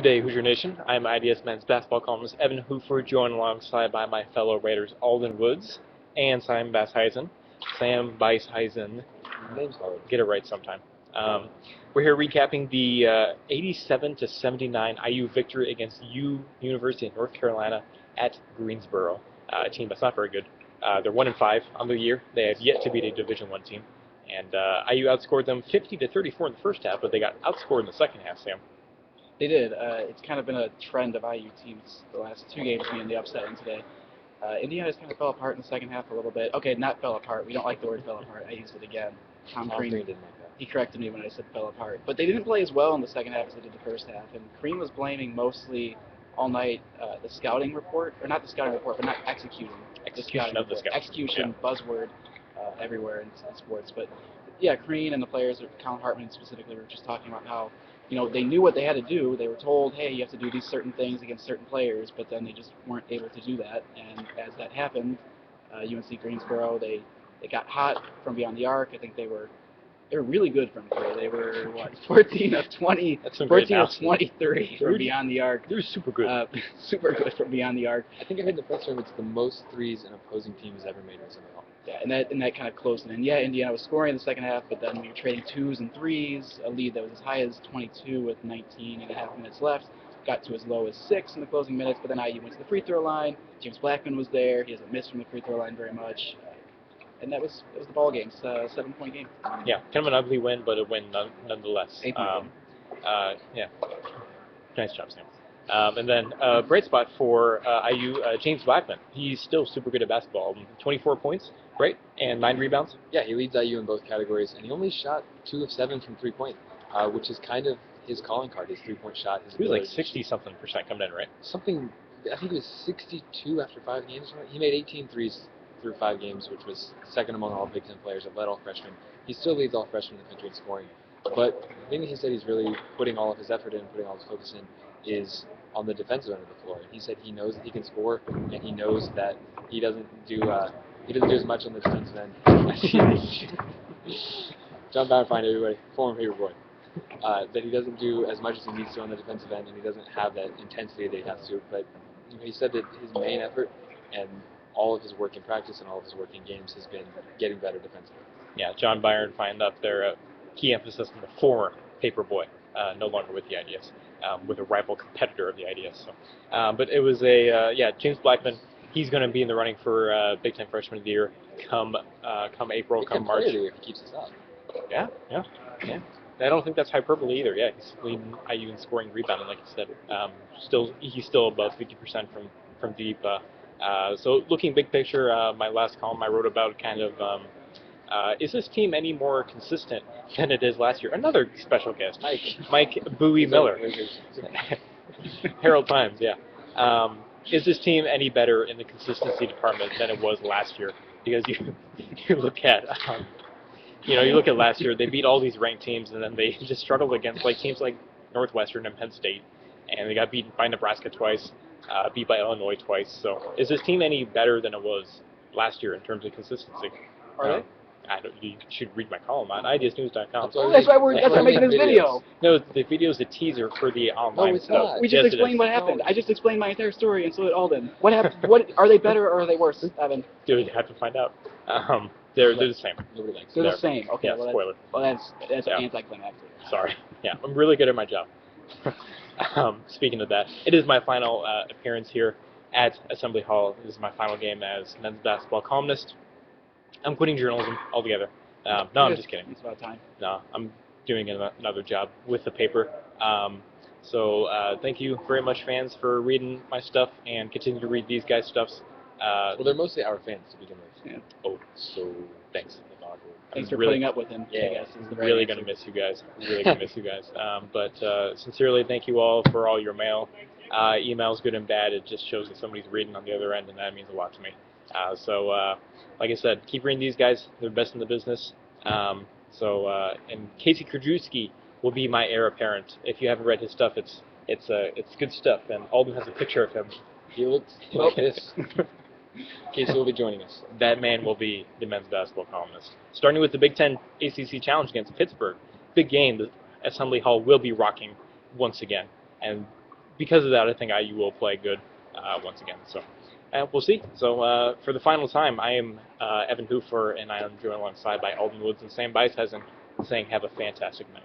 Good day, Hoosier Nation. I'm IDS men's basketball columnist Evan Hoofer, joined alongside by my fellow Raiders Alden Woods and Sam Bassheisen. Sam Bassheisen. Name's hard. Get it right sometime. We're here recapping the 87-79 IU victory against University of North Carolina at Greensboro, a team that's not very good. They're 1-5 on the year. They have yet to beat a Division I team, and IU outscored them 50-34 in the first half, but they got outscored in the second half. Sam. They did. It's kind of been a trend of IU teams the last two games being the upset, and today Indiana's kind of fell apart in the second half a little bit. Okay, not fell apart. We don't like the word fell apart. I used it again. Tom Crean didn't like that. He corrected me when I said fell apart. But they didn't play as well in the second half as they did the first half. And Crean was blaming mostly all night the scouting report, or not the scouting report, but not executing. Execution of the scouting. Execution, buzzword everywhere in sports. But yeah, Crean and the players, Colin Hartman specifically, were just talking about how, you know, they knew what they had to do. They were told, hey, you have to do these certain things against certain players, but then they just weren't able to do that. And as that happened, UNC-Greensboro, they got hot from beyond the arc. I think they were really good from three. They were, 14 of 20, 14 of 23 from beyond the arc. They're super good. Super good from beyond the arc. I think I heard the press room it's the most threes an opposing team has ever made in some ball. Yeah, and that kind of closed it in. Yeah, Indiana was scoring in the second half, but then we were trading twos and threes, a lead that was as high as 22 with 19 and a half minutes left. Got to as low as 6 in the closing minutes, but then IU went to the free throw line. James Blackmon was there. He hasn't missed from the free throw line very much. And it was the ball game. It's a 7-point game. Yeah, kind of an ugly win, but a win nonetheless. 8-point yeah, nice job, Sam. And then bright spot for IU, James Blackmon. He's still super good at basketball. 24 points, right, and 9 rebounds. Yeah, he leads IU in both categories, and he only shot 2 of 7 from 3-point, which is kind of his calling card, his 3-point shot. He was like 60-something% coming in, right? Something, I think it was 62 after 5 games. He made 18 threes through 5 games, which was second among all Big Ten players. It led all freshmen. He still leads all freshmen in the country in scoring. But the thing that he said he's really putting all of his effort in, putting all his focus in, is on the defensive end of the floor. He said he knows that he can score, and he knows that he doesn't do as much on the defensive end. John Bauerfeind, everybody, former favorite boy. That he doesn't do as much as he needs to on the defensive end, and he doesn't have that intensity that he has to. But he said that his main effort and all of his work in practice and all of his work in games has been getting better defensively. Yeah, John Bauerfeind up there, key emphasis on the former paper boy, no longer with the IDS, with a rival competitor of the IDS. So, but it was James Blackmon. He's going to be in the running for Big Ten Freshman of the Year come April, come March. If he keeps this up. Yeah. I don't think that's hyperbole either. Yeah, he's leading IU in scoring and rebounding, like you said. He's still above 50% from deep. So looking big picture, my last column I wrote about kind of is this team any more consistent than it is last year? Another special guest, Mike Bowie Miller, Herald Times. Yeah. Is this team any better in the consistency department than it was last year? Because you look at you look at last year, they beat all these ranked teams, and then they just struggled against teams like Northwestern and Penn State, and they got beaten by Nebraska twice, beat by Illinois twice. So is this team any better than it was last year in terms of consistency? Are they? You should read my column on idsnews.com. That's why we're making this video. No, the video is a teaser for the online No, it's stuff. not. We just explained what happened. I just explained my entire story, and so did Alden. What happened? What are they better or are they worse, Evan? Dude, you have to find out. They're the same. Nobody likes They're it. the same. Okay. Yeah, spoiler. That's Yeah. anticlimactic. Sorry. Yeah, I'm really good at my job. Speaking of that, it is my final appearance here at Assembly Hall. This is my final game as men's basketball columnist. I'm quitting journalism altogether. No, I'm just kidding. It's about time. No, I'm doing another job with the paper. So thank you very much, fans, for reading my stuff and continue to read these guys' stuffs. Well, they're mostly our fans to begin with. Yeah. Oh, so thanks. Thanks for really, putting up with him. Yeah, I guess is the right really answer. going to miss you guys. Really going to miss you guys. But sincerely, thank you all for all your mail. Emails, good and bad. It just shows that somebody's reading on the other end, and that means a lot to me. Like I said, keep reading these guys. They're the best in the business. And Casey Krajewski will be my heir apparent. If you haven't read his stuff, it's good stuff. And Alden has a picture of him. He looks like this. Casey will be joining us. That man will be the men's basketball columnist. Starting with the Big Ten ACC Challenge against Pittsburgh. Big game. The Assembly Hall will be rocking once again. And because of that, I think IU will play good once again. So we'll see. So for the final time, I am Evan Hoofer, and I am joined alongside by Alden Woods and Sam Beisheisen, saying have a fantastic night.